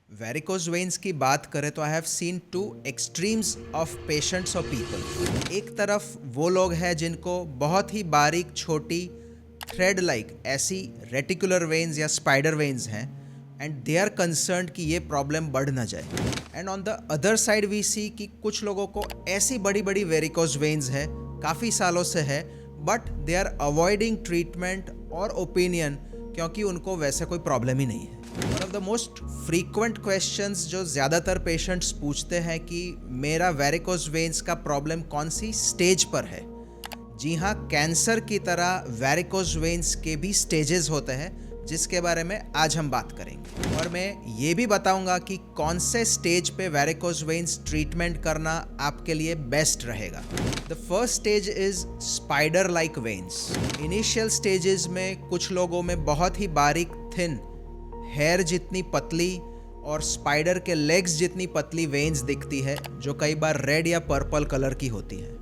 Varicose veins की बात करें तो I have seen two extremes of patients और पीपल। एक तरफ वो लोग हैं जिनको बहुत ही बारीक छोटी थ्रेड लाइक ऐसी रेटिकुलर वेन्स या स्पाइडर वेन्स हैं एंड दे आर कंसर्न्ड कि ये प्रॉब्लम बढ़ ना जाए। And on the other side we see कि कुछ लोगों को ऐसी बड़ी बड़ी वेरिकोज वेन्स है, काफ़ी सालों से है, but they are avoiding treatment और ओपिनियन क्योंकि उनको वैसे कोई प्रॉब्लम ही नहीं है। One of the most frequent questions जो ज़्यादातर पेशेंट्स पूछते हैं कि मेरा वेरिकोज वेन्स का प्रॉब्लम कौन सी स्टेज पर है। जी हाँ, कैंसर की तरह वेरिकोज वेन्स के भी स्टेजेस होते हैं जिसके बारे में आज हम बात करेंगे, और मैं ये भी बताऊंगा कि कौन से स्टेज पे वेरिकोज वेन्स ट्रीटमेंट करना आपके लिए बेस्ट रहेगा। The first stage is spider like veins. Initial stages में कुछ लोगों में बहुत ही बारीक थिन हेयर जितनी पतली और स्पाइडर के लेग्स जितनी पतली वेन्स दिखती है जो कई बार रेड या पर्पल कलर की होती है।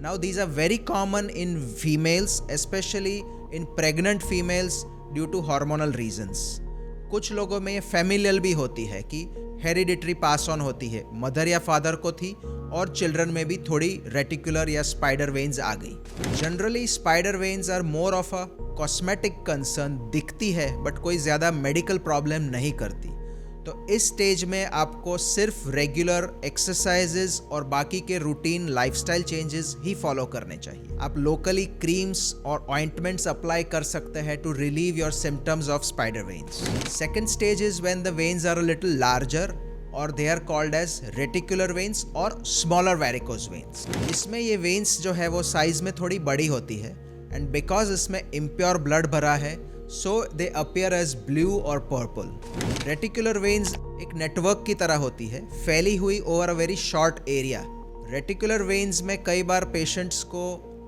Now these are very common in females, specially in pregnant females due to hormonal reasons. कुछ लोगों में ये फैमिलियल भी होती है कि हेरिडिटरी पास ऑन होती है, मदर या फादर को थी और चिल्ड्रन में भी थोड़ी रेटिकुलर या स्पाइडर वेन्स आ गई। Generally spider veins are more of a cosmetic concern, दिखती है बट कोई ज़्यादा मेडिकल प्रॉब्लम नहीं करती। तो इस स्टेज में आपको सिर्फ रेगुलर एक्सरसाइजेज और बाकी के रूटीन लाइफस्टाइल चेंजेस ही फॉलो करने चाहिए। आप लोकली क्रीम्स और ऑइंटमेंट्स अप्लाई कर सकते हैं to relieve your symptoms of spider veins. Second stage is when the veins are a little larger और they are called as reticular veins और स्मॉलर वेरिकोज वेन्स। इसमें ये वेन्स जो है वो साइज में थोड़ी बड़ी होती है एंड बिकॉज इसमें इम्प्योर ब्लड भरा है so they appear as blue और पर्पल। रेटिकुलर वेन्स एक नेटवर्क की तरह होती है, फैली हुई over a very short area. Reticular veins में कई बार पेशेंट्स को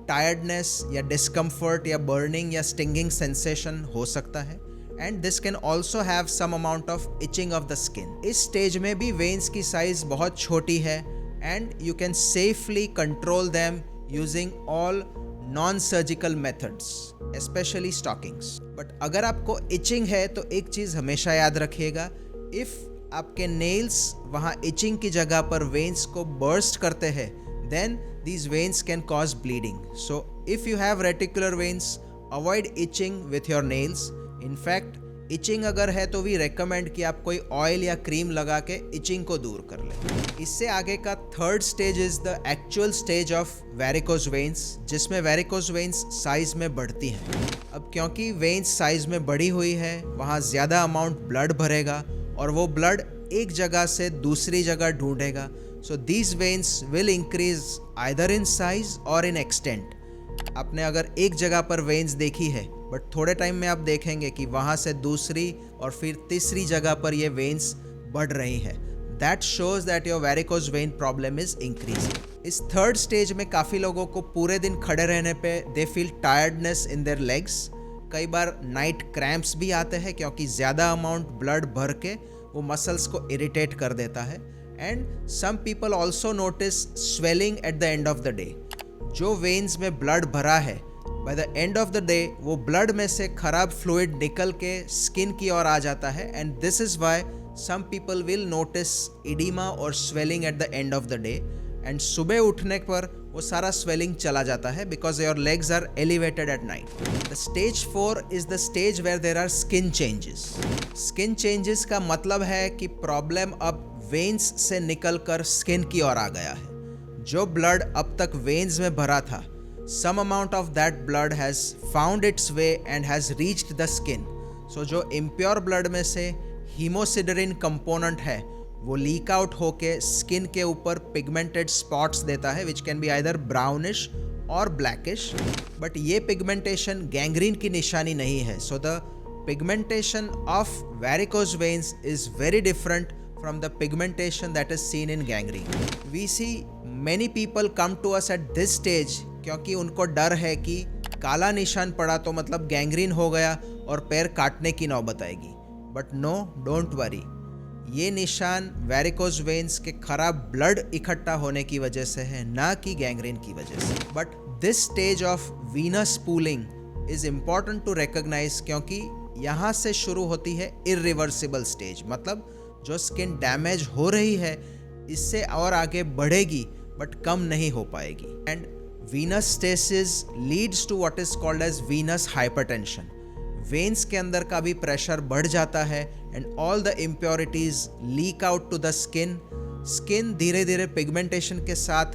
टायर्डनेस या डिस्कम्फर्ट या बर्निंग या स्टिंगिंग सेंसेशन हो सकता है and this can also have some amount of itching of the skin. इस स्टेज में भी वेन्स की साइज बहुत छोटी है and you can safely control them using all non surgical methods, specially stockings. But अगर आपको इचिंग है तो एक चीज़ हमेशा याद रखिएगा, इफ़ आपके नेल्स वहाँ इचिंग की जगह पर वेन्स को बर्स्ट करते हैं then these veins can cause bleeding. So if you have reticular veins, avoid itching with your nails. In fact, itching अगर है तो भी recommend कि आप कोई ऑयल या क्रीम लगा के itching को दूर कर लें। इससे आगे का third stage is the actual stage of varicose veins, जिसमें वेरिकोज वेन्स साइज में बढ़ती हैं। अब क्योंकि वेन्स साइज में बढ़ी हुई है वहाँ ज़्यादा अमाउंट ब्लड भरेगा और वो ब्लड एक जगह से दूसरी जगह ढूंढेगा। So these veins will increase either in size or in extent. आपने अगर एक जगह पर वेन्स देखी है बट थोड़े टाइम में आप देखेंगे कि वहाँ से दूसरी और फिर तीसरी जगह पर ये वेन्स बढ़ रही है। That shows that your varicose vein problem is increasing. इस थर्ड स्टेज में काफ़ी लोगों को पूरे दिन खड़े रहने पे they feel tiredness in their legs. कई बार नाइट क्रैम्प्स भी आते हैं क्योंकि ज़्यादा अमाउंट ब्लड भर के वो मसल्स को इरिटेट कर देता है। And some people also notice swelling at the end of the day. जो वेन्स में ब्लड भरा है by the end of the day वो ब्लड में से खराब फ्लूइड निकल के स्किन की ओर आ जाता है and this is why some people will notice edema or swelling at the end of the day and सुबह उठने पर वो सारा swelling चला जाता है because your legs are elevated at night. The stage 4 is the stage where there are skin changes. Skin changes का मतलब है कि प्रॉब्लम अब वेन्स से निकलकर स्किन की ओर आ गया है। जो ब्लड अब तक वेन्स में भरा था, some amount of that blood has found its way and has reached the skin. So जो इम्प्योर ब्लड में से हीमोसिडरिन कंपोनेंट है वो लीक आउट होके स्किन के ऊपर पिगमेंटेड स्पॉट्स देता है which can be either brownish और ब्लैकिश। बट ये पिगमेंटेशन गैंग्रीन की निशानी नहीं है। So the pigmentation of varicose veins is very different from the pigmentation that is seen in gangrene. We see many people come to us at this stage क्योंकि उनको डर है कि काला निशान पड़ा तो मतलब गैंग्रीन हो गया और पैर काटने की नौबत आएगी। बट नो, डोंट वरी, ये निशान वेरिकोज वेन्स के खराब ब्लड इकट्ठा होने की वजह से है, ना कि गैंग्रीन की वजह से। But this stage of venous pooling is important to recognise क्योंकि यहाँ से शुरू होती है इरिवर्सिबल स्टेज, मतलब जो स्किन डैमेज हो रही है इससे और आगे बढ़ेगी बट कम नहीं हो पाएगी। And venous stasis leads to what is called as venous hypertension. Veins के अंदर का भी प्रेशर बढ़ जाता है and all the impurities leak out to the skin. Skin धीरे धीरे पिगमेंटेशन के साथ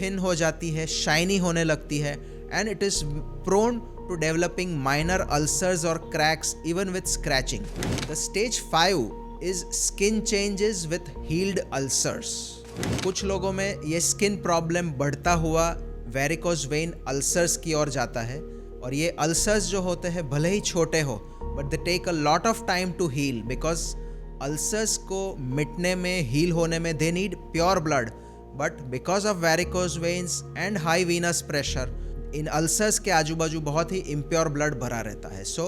थिन हो जाती है, शाइनी होने लगती है and it is prone to developing minor ulcers और cracks even with scratching. The stage 5 is skin changes with healed ulcers. कुछ लोगों में ये स्किन प्रॉब्लम बढ़ता हुआ वेरिकोज वेन अल्सर्स की ओर जाता है और ये अल्सर्स जो होते हैं भले ही छोटे हो but they take a lot of time to heal because ulcers को मिटने में, हील होने में they need pure blood, but because of varicose veins and high venous pressure इन अल्सर्स के आजू बाजू बहुत ही इम्प्योर ब्लड भरा रहता है। So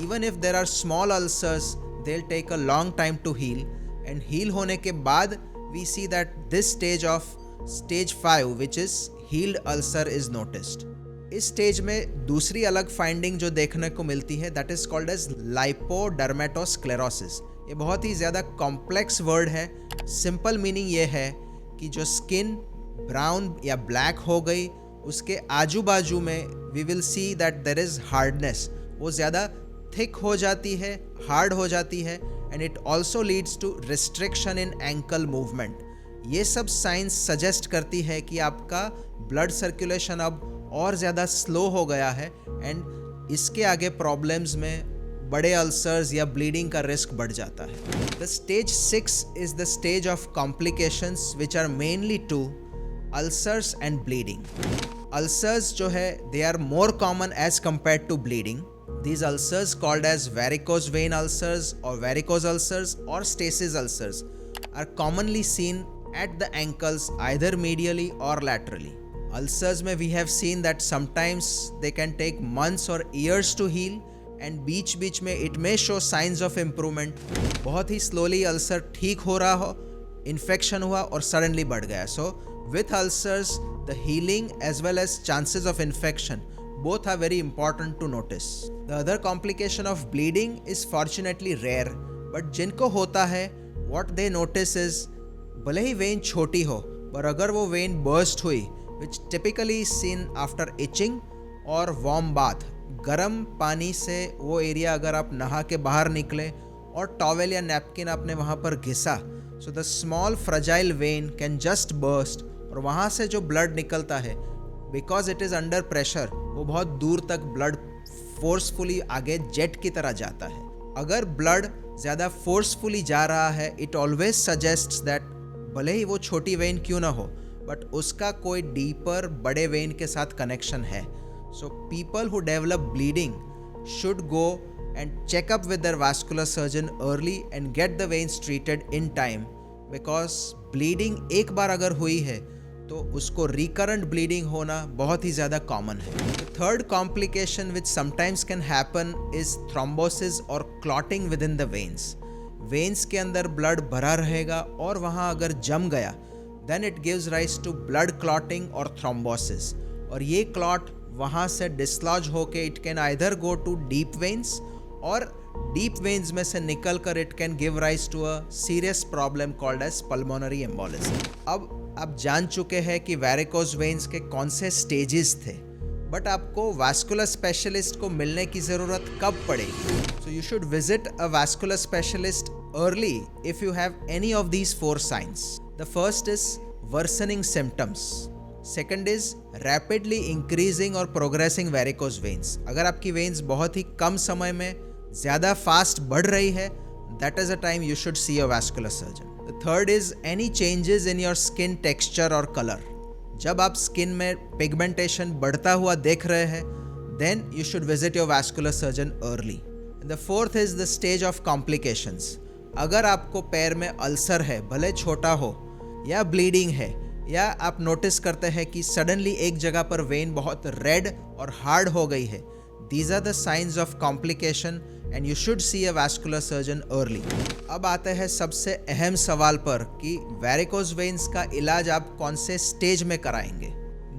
even if there are small ulcers they will take a long time to heal and heal होने के बाद we see that this stage of stage 5 which is healed ulcer is noticed. इस stage में दूसरी अलग finding जो देखने को मिलती है that is called as lipodermatosclerosis. ये बहुत ही ज़्यादा कॉम्प्लेक्स वर्ड है। सिंपल मीनिंग ये है कि जो स्किन ब्राउन या ब्लैक हो गई उसके आजू बाजू में we will see that there is hardness, वो ज़्यादा थिक हो जाती है, हार्ड हो जाती है and it also leads to restriction in ankle movement. ये सब साइंस सजेस्ट करती है कि आपका ब्लड सर्कुलेशन अब और ज़्यादा स्लो हो गया है एंड इसके आगे प्रॉब्लम्स में बड़े अल्सर्स या ब्लीडिंग का रिस्क बढ़ जाता है। The stage 6 is the stage of complications which are mainly two ulcers and bleeding. Ulcers जो है they are more common as compare to bleeding. These ulcers called as varicose vein ulcers or varicose ulcers or stasis ulcers are commonly seen at the ankles either medially or laterally. Ulcers में we have seen that sometimes they can take months or years to heal and बीच में it may show signs of improvement. बहुत ही slowly ulcer ठीक हो रहा हो, infection हुआ और suddenly बढ़ गया. So with ulcers the healing as well as chances of infection both are very important to notice. The other complication of bleeding is fortunately rare, but जिनको होता है what they notice is भले ही when छोटी हो पर अगर वो when burst हुई which typically is seen after itching or warm bath, गर्म पानी से वो एरिया अगर आप नहा के बाहर निकले और टॉवेल या नैपकिन आपने वहाँ पर घिसा so the small fragile vein can just burst और वहाँ से जो ब्लड निकलता है because it is under pressure वो बहुत दूर तक ब्लड फोर्सफुली आगे जेट की तरह जाता है। अगर ब्लड ज़्यादा फोर्सफुली जा रहा है इट ऑलवेज सजेस्ट्स दैट भले ही वो छोटी वेन क्यों ना हो बट उसका कोई डीपर बड़े वेन के साथ कनेक्शन है। So people who develop bleeding should go and checkup with their vascular surgeon early and get the veins treated in time because bleeding एक बार अगर हुई है तो उसको रिकरेंट ब्लीडिंग होना बहुत ही ज़्यादा कॉमन है। Third complication which sometimes can happen is thrombosis और clotting within the veins. Veins के अंदर ब्लड भरा रहेगा और वहाँ अगर जम गया then it gives rise to blood clotting और थ्रोम्बोसिस और ये क्लॉट वहाँ से डिसलॉज होके it can either go to deep veins और डीप वेन्स में से निकल कर it can give rise to a serious problem called as pulmonary embolism. अब आप जान चुके हैं कि वेरिकोज वेन्स के कौन से स्टेजेस थे बट आपको वास्कुलर स्पेशलिस्ट को मिलने की ज़रूरत कब पड़ेगी? So you should visit a vascular specialist early if you have any of these 4 science. The first is worsening symptoms, second is rapidly increasing और प्रोग्रेसिंग वेरिकोज वेन्स। अगर आपकी वेन्स बहुत ही कम समय में ज़्यादा फास्ट बढ़ रही है that is a time you should see a vascular surgeon. The third is any changes in your skin texture or color. जब आप स्किन में पिगमेंटेशन बढ़ता हुआ देख रहे हैं then you should visit your vascular surgeon early. And the fourth is the stage of complications. अगर आपको पैर में अल्सर है भले छोटा हो या ब्लीडिंग है या आप नोटिस करते हैं कि सडनली एक जगह पर वेन बहुत रेड और हार्ड हो गई है, these are the signs of complication and you should see a vascular surgeon early. अब आते हैं सबसे अहम सवाल पर कि वेरिकोज वेन्स का इलाज आप कौन से स्टेज में कराएंगे।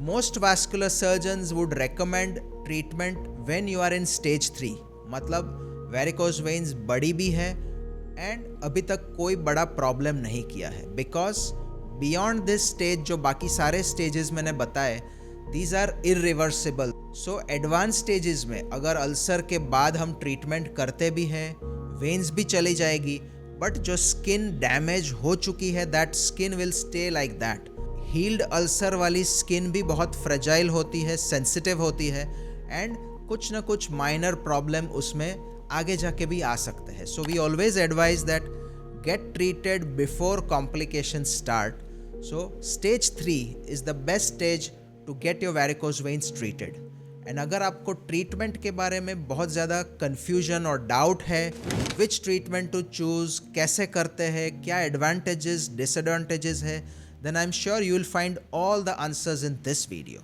Most vascular surgeons would recommend treatment when you are in stage 3, मतलब वेरिकोज वेन्स बड़ी भी है एंड अभी तक कोई बड़ा प्रॉब्लम नहीं किया है, बिकॉज बियॉन्ड दिस स्टेज जो बाकी सारे स्टेजेस मैंने बताए, these are irreversible. So advance stages में अगर अल्सर के बाद हम ट्रीटमेंट करते भी हैं, वेन्स भी चली जाएगी, बट जो स्किन डैमेज हो चुकी है that skin will stay like that. Healed ulcer वाली स्किन भी बहुत फ्रेजाइल होती है, सेंसिटिव होती है, एंड कुछ ना कुछ माइनर प्रॉब्लम उसमें आगे जाके भी आ सकते हैं। So we always advise that get treated before complication start. So stage 3 is the best stage to get your varicose veins treated. And अगर आपको ट्रीटमेंट के बारे में बहुत ज़्यादा कन्फ्यूजन और डाउट है, विच ट्रीटमेंट टू चूज़, कैसे करते हैं, क्या एडवांटेजेस डिसएडवांटेजेस है, then I'm sure you will find all the answers in this video.